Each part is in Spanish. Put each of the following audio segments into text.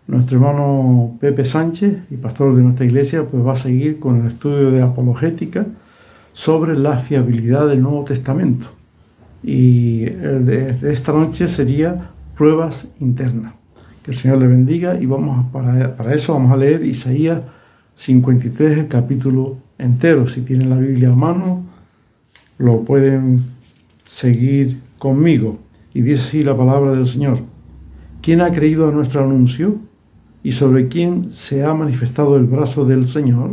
Nuestro hermano Pepe Sánchez, y pastor de nuestra iglesia, pues va a seguir con el estudio de apologética sobre la fiabilidad del Nuevo Testamento. Y el de esta noche sería pruebas internas. Que el Señor le bendiga, y para eso vamos a leer Isaías 53, el capítulo entero. Si tienen la Biblia a mano, lo pueden seguir conmigo. Y dice así la palabra del Señor: ¿Quién ha creído a nuestro anuncio? ¿Y sobre quién se ha manifestado el brazo del Señor?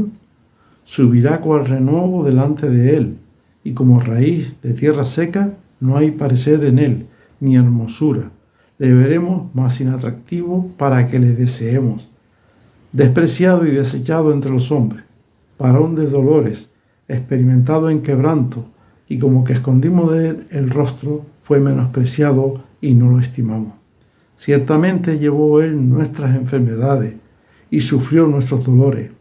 Subirá cual renuevo delante de él, y como raíz de tierra seca no hay parecer en él, ni hermosura. Le veremos más inatractivo para que le deseemos. Despreciado y desechado entre los hombres, varón de dolores, experimentado en quebranto, y como que escondimos de él el rostro, fue menospreciado y no lo estimamos. Ciertamente llevó él nuestras enfermedades y sufrió nuestros dolores,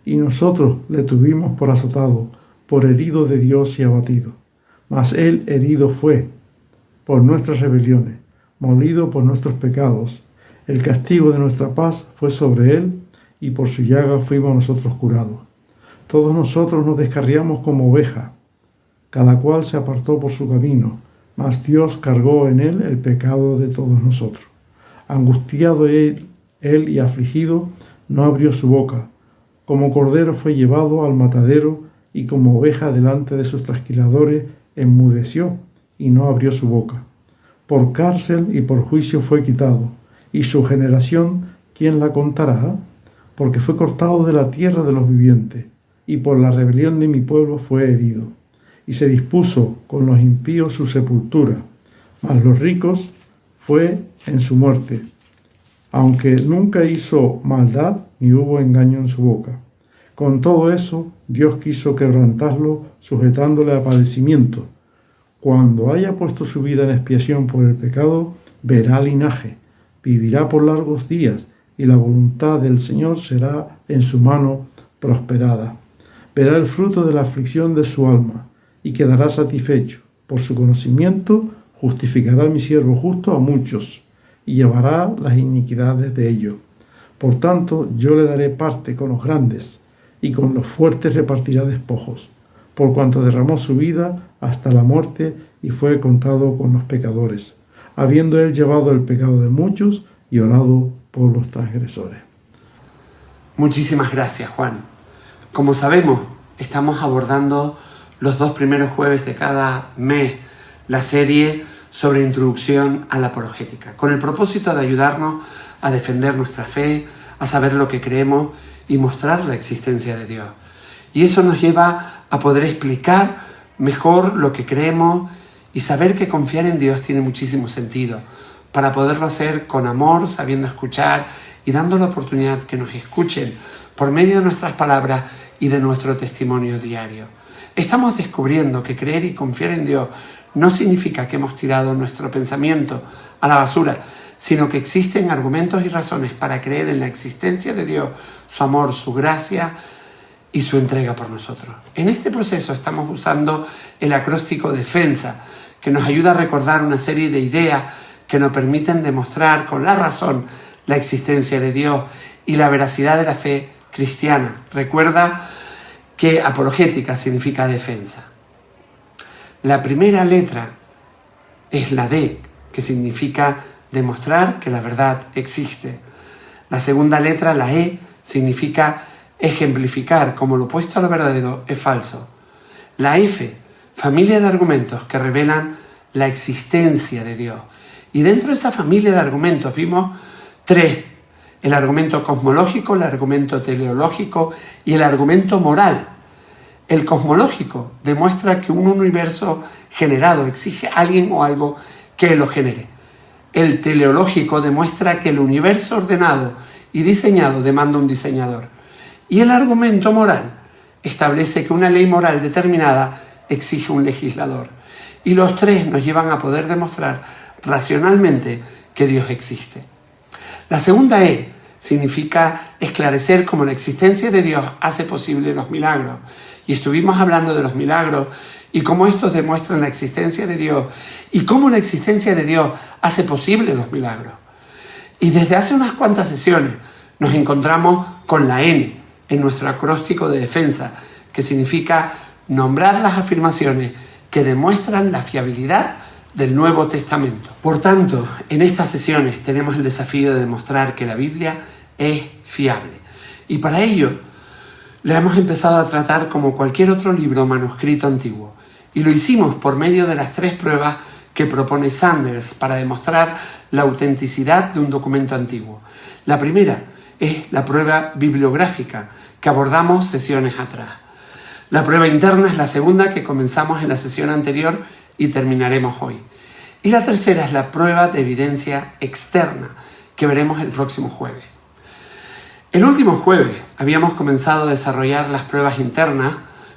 y nosotros le tuvimos por azotado, por herido de Dios y abatido. Mas él herido fue por nuestras rebeliones, molido por nuestros pecados. El castigo de nuestra paz fue sobre él, y por su llaga fuimos nosotros curados. Todos nosotros nos descarriamos como ovejas, cada cual se apartó por su camino, mas Dios cargó en él el pecado de todos nosotros. Angustiado él y afligido, no abrió su boca. Como cordero fue llevado al matadero, y como oveja delante de sus trasquiladores enmudeció, y no abrió su boca. Por cárcel y por juicio fue quitado, y su generación, ¿quién la contará? Porque fue cortado de la tierra de los vivientes, y por la rebelión de mi pueblo fue herido. Y se dispuso con los impíos su sepultura, mas los ricos fue en su muerte, aunque nunca hizo maldad ni hubo engaño en su boca. Con todo eso, Dios quiso quebrantarlo, sujetándole a padecimiento. Cuando haya puesto su vida en expiación por el pecado, verá linaje, vivirá por largos días, y la voluntad del Señor será en su mano prosperada. Verá el fruto de la aflicción de su alma, y quedará satisfecho. Por su conocimiento justificará mi siervo justo a muchos, y llevará las iniquidades de ellos. Por tanto, yo le daré parte con los grandes, y con los fuertes repartirá despojos, por cuanto derramó su vida hasta la muerte y fue contado con los pecadores, habiendo él llevado el pecado de muchos y orado por los transgresores. Muchísimas gracias, Juan. Como sabemos, estamos abordando los 2 primeros jueves de cada mes la serie sobre introducción a la apologética, con el propósito de ayudarnos a defender nuestra fe, a saber lo que creemos y mostrar la existencia de Dios. Y eso nos lleva a poder explicar mejor lo que creemos y saber que confiar en Dios tiene muchísimo sentido, para poderlo hacer con amor, sabiendo escuchar y dando la oportunidad que nos escuchen por medio de nuestras palabras y de nuestro testimonio diario. Estamos descubriendo que creer y confiar en Dios no significa que hemos tirado nuestro pensamiento a la basura, sino que existen argumentos y razones para creer en la existencia de Dios, su amor, su gracia y su entrega por nosotros. En este proceso estamos usando el acróstico defensa, que nos ayuda a recordar una serie de ideas que nos permiten demostrar con la razón la existencia de Dios y la veracidad de la fe cristiana. Recuerda que apologética significa defensa. La primera letra es la D, que significa demostrar que la verdad existe. La segunda letra, la E, significa ejemplificar como lo opuesto a lo verdadero es falso. La F, familia de argumentos que revelan la existencia de Dios. Y dentro de esa familia de argumentos vimos 3. El argumento cosmológico, el argumento teleológico y el argumento moral. El cosmológico demuestra que un universo generado exige a alguien o algo que lo genere. El teleológico demuestra que el universo ordenado y diseñado demanda un diseñador. Y el argumento moral establece que una ley moral determinada exige un legislador. Y los 3 nos llevan a poder demostrar racionalmente que Dios existe. La segunda E significa esclarecer cómo la existencia de Dios hace posible los milagros. Y estuvimos hablando de los milagros y cómo estos demuestran la existencia de Dios y cómo la existencia de Dios hace posible los milagros. Y desde hace unas cuantas sesiones nos encontramos con la N en nuestro acróstico de defensa, que significa nombrar las afirmaciones que demuestran la fiabilidad del Nuevo Testamento. Por tanto, en estas sesiones tenemos el desafío de demostrar que la Biblia es fiable. Y para ello, la hemos empezado a tratar como cualquier otro libro manuscrito antiguo. Y lo hicimos por medio de las 3 pruebas que propone Sanders para demostrar la autenticidad de un documento antiguo. La primera es la prueba bibliográfica, que abordamos sesiones atrás. La prueba interna es la segunda, que comenzamos en la sesión anterior y terminaremos hoy. Y la tercera es la prueba de evidencia externa, que veremos el próximo jueves. El último jueves habíamos comenzado a desarrollar las pruebas internas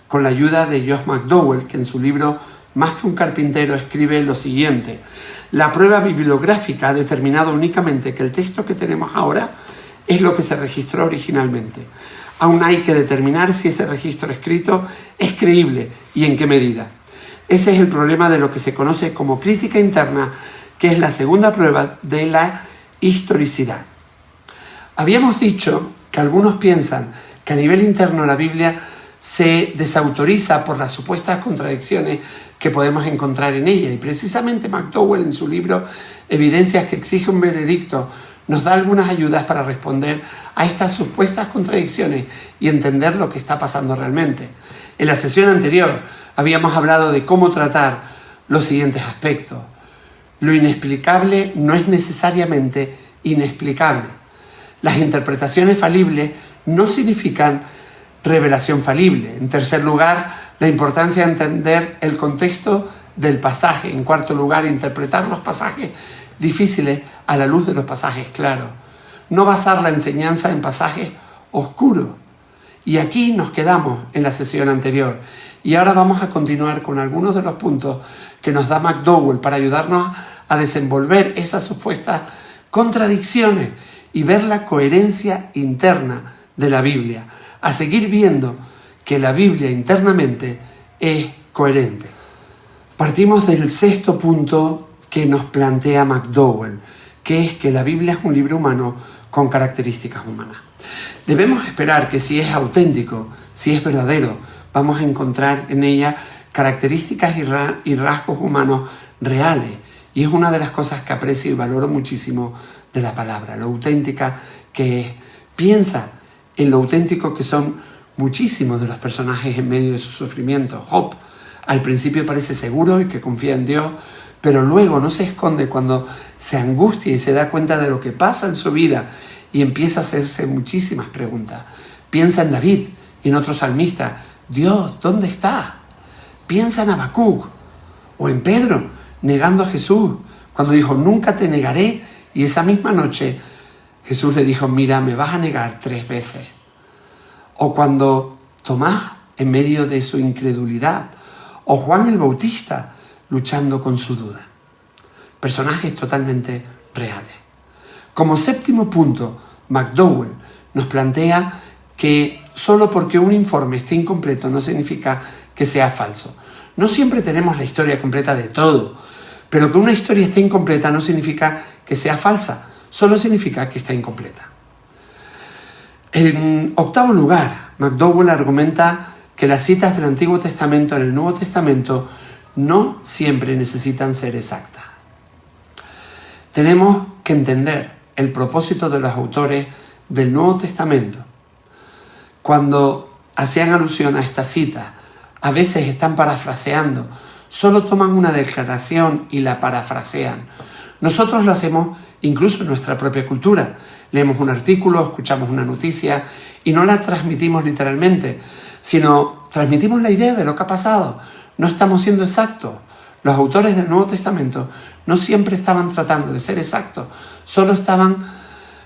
con la ayuda de Josh McDowell, que en su libro Más que un carpintero escribe lo siguiente: la prueba bibliográfica ha determinado únicamente que el texto que tenemos ahora es lo que se registró originalmente. Aún hay que determinar si ese registro escrito es creíble y en qué medida. Ese es el problema de lo que se conoce como crítica interna, que es la segunda prueba de la historicidad. Habíamos dicho que algunos piensan que a nivel interno la Biblia se desautoriza por las supuestas contradicciones que podemos encontrar en ella. Y precisamente McDowell, en su libro Evidencias que exige un veredicto, nos da algunas ayudas para responder a estas supuestas contradicciones y entender lo que está pasando realmente. En la sesión anterior habíamos hablado de cómo tratar los siguientes aspectos. Lo inexplicable no es necesariamente inexplicable. Las interpretaciones falibles no significan revelación falible. En tercer lugar, la importancia de entender el contexto del pasaje. En cuarto lugar, interpretar los pasajes difíciles a la luz de los pasajes claros. No basar la enseñanza en pasajes oscuros. Y aquí nos quedamos en la sesión anterior. Y ahora vamos a continuar con algunos de los puntos que nos da McDowell para ayudarnos a desenvolver esas supuestas contradicciones y ver la coherencia interna de la Biblia, a seguir viendo que la Biblia internamente es coherente. Partimos del 6º punto que nos plantea McDowell, que es que la Biblia es un libro humano con características humanas. Debemos esperar que si es auténtico, si es verdadero, vamos a encontrar en ella características y rasgos humanos reales. Y es una de las cosas que aprecio y valoro muchísimo de la palabra, lo auténtica que es. Piensa en lo auténtico que son muchísimos de los personajes en medio de su sufrimiento. Job al principio parece seguro y que confía en Dios, pero luego no se esconde cuando se angustia y se da cuenta de lo que pasa en su vida y empieza a hacerse muchísimas preguntas. Piensa en David y en otros salmistas. Dios, ¿dónde está? Piensa en Habacuc o en Pedro, negando a Jesús, cuando dijo, nunca te negaré, y esa misma noche Jesús le dijo, mira, me vas a negar 3 veces. O cuando Tomás, en medio de su incredulidad, o Juan el Bautista, luchando con su duda. Personajes totalmente reales. Como 7º punto, McDowell nos plantea que solo porque un informe esté incompleto no significa que sea falso. No siempre tenemos la historia completa de todo, pero que una historia esté incompleta no significa que sea falsa, solo significa que está incompleta. En 8º lugar, McDowell argumenta que las citas del Antiguo Testamento en el Nuevo Testamento no siempre necesitan ser exactas. Tenemos que entender el propósito de los autores del Nuevo Testamento. Cuando hacían alusión a esta cita, a veces están parafraseando, solo toman una declaración y la parafrasean. Nosotros lo hacemos incluso en nuestra propia cultura. Leemos un artículo, escuchamos una noticia y no la transmitimos literalmente, sino transmitimos la idea de lo que ha pasado. No estamos siendo exactos. Los autores del Nuevo Testamento no siempre estaban tratando de ser exactos, solo estaban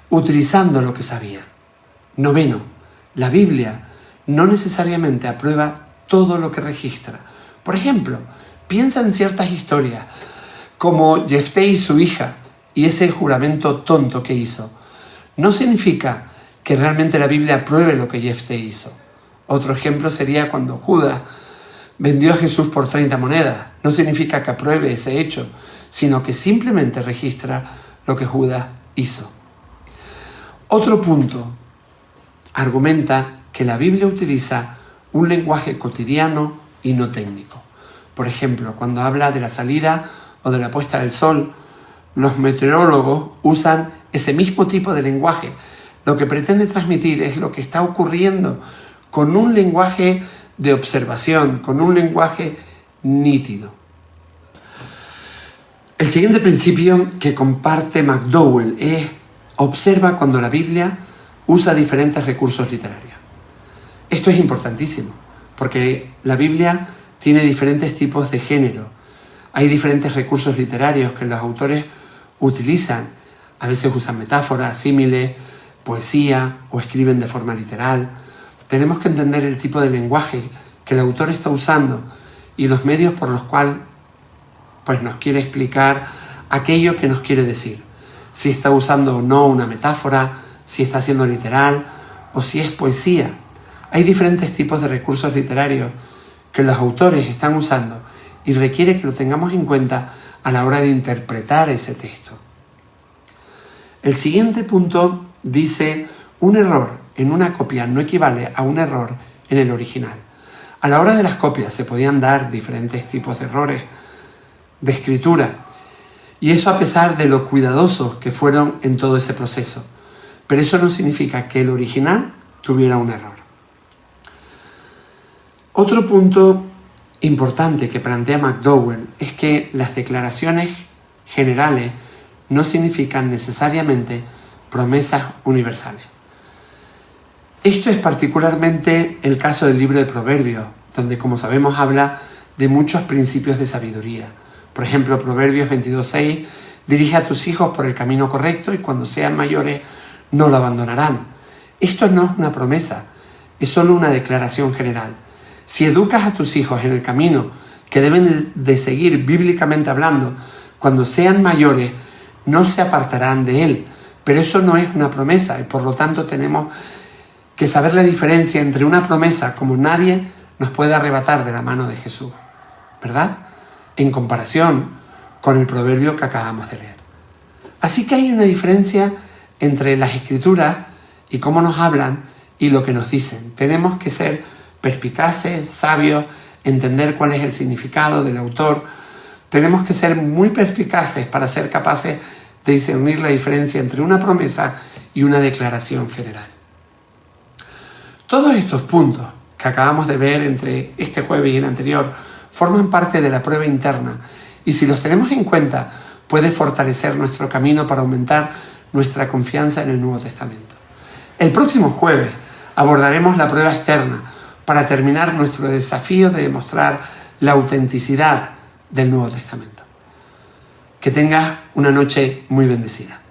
utilizando lo que sabían. 9. La Biblia no necesariamente aprueba todo lo que registra. Por ejemplo, piensa en ciertas historias, como Jefté y su hija, y ese juramento tonto que hizo. No significa que realmente la Biblia apruebe lo que Jefté hizo. Otro ejemplo sería cuando Judas vendió a Jesús por 30 monedas. No significa que apruebe ese hecho, sino que simplemente registra lo que Judas hizo. Otro punto argumenta que la Biblia utiliza un lenguaje cotidiano y no técnico. Por ejemplo, cuando habla de la salida o de la puesta del sol, los meteorólogos usan ese mismo tipo de lenguaje. Lo que pretende transmitir es lo que está ocurriendo con un lenguaje de observación, con un lenguaje nítido. El siguiente principio que comparte McDowell es: observa cuando la Biblia usa diferentes recursos literarios. Esto es importantísimo, porque la Biblia tiene diferentes tipos de género. Hay diferentes recursos literarios que los autores utilizan. A veces usan metáforas, símiles, poesía o escriben de forma literal. Tenemos que entender el tipo de lenguaje que el autor está usando y los medios por los cuales nos quiere explicar aquello que nos quiere decir. Si está usando o no una metáfora, si está siendo literal o si es poesía. Hay diferentes tipos de recursos literarios que los autores están usando y requiere que lo tengamos en cuenta a la hora de interpretar ese texto. El siguiente punto dice: un error en una copia no equivale a un error en el original. A la hora de las copias se podían dar diferentes tipos de errores de escritura, y eso a pesar de lo cuidadosos que fueron en todo ese proceso. Pero eso no significa que el original tuviera un error. Otro punto importante que plantea McDowell es que las declaraciones generales no significan necesariamente promesas universales. Esto es particularmente el caso del libro de Proverbios, donde, como sabemos, habla de muchos principios de sabiduría. Por ejemplo, Proverbios 22:6, dirige a tus hijos por el camino correcto y cuando sean mayores no lo abandonarán. Esto no es una promesa, es solo una declaración general. Si educas a tus hijos en el camino que deben de seguir bíblicamente hablando, cuando sean mayores no se apartarán de él. Pero eso no es una promesa y por lo tanto tenemos que saber la diferencia entre una promesa, como nadie nos puede arrebatar de la mano de Jesús, ¿verdad?, en comparación con el proverbio que acabamos de leer. Así que hay una diferencia entre las escrituras y cómo nos hablan y lo que nos dicen. Tenemos que ser perspicaces, sabios, entender cuál es el significado del autor. Tenemos que ser muy perspicaces para ser capaces de discernir la diferencia entre una promesa y una declaración general. Todos estos puntos que acabamos de ver entre este jueves y el anterior forman parte de la prueba interna y si los tenemos en cuenta puede fortalecer nuestro camino para aumentar nuestra confianza en el Nuevo Testamento. El próximo jueves abordaremos la prueba externa para terminar nuestro desafío de demostrar la autenticidad del Nuevo Testamento. Que tengas una noche muy bendecida.